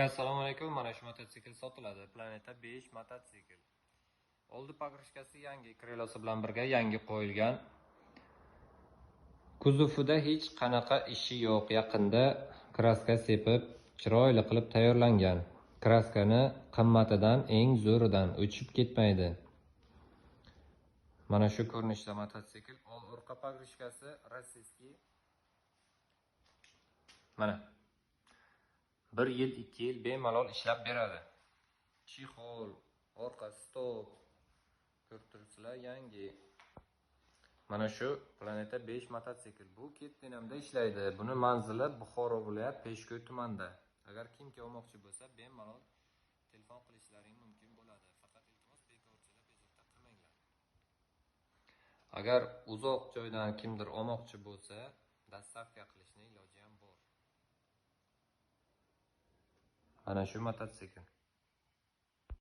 Assalomu alaykum. Mana shu mototsikl sotiladi. Planeta 5 mototsikl. Oldi pogrishkasi yangi, krelosi bilan birga yangi qo'yilgan. Kuzovida hech qanaqa ishi yo'q. Yaqinda kraska sepib, chiroyli qilib tayyorlangan. Kraskani qimmatidan eng zo'ridan o'chib ketmaydi. Mana shu ko'rinishda mototsikl. Orqa pogrishkasi rossiyskiy. Mana 1 yil, 2 yil bemalol ishlab beradi. Chexol, orqa stop, ko'rib turibsizlar, yangi. Mana shu Planeta 5 mototsikl. Bu Kettinamda ishlaydi. Buni manzili Buxoro viloyat Peshko'y tumanida. Agar kimga olmoqchi bo'lsa, bemalol telefon qilishlaring mumkin bo'ladi. Faqat iltimos bekorchilar bezovta qilmanglar. Agar uzoq joydan kimdir olmoqchi bo'lsa, dostavka qilishning iloji ham bor. Mana shu mototsikl.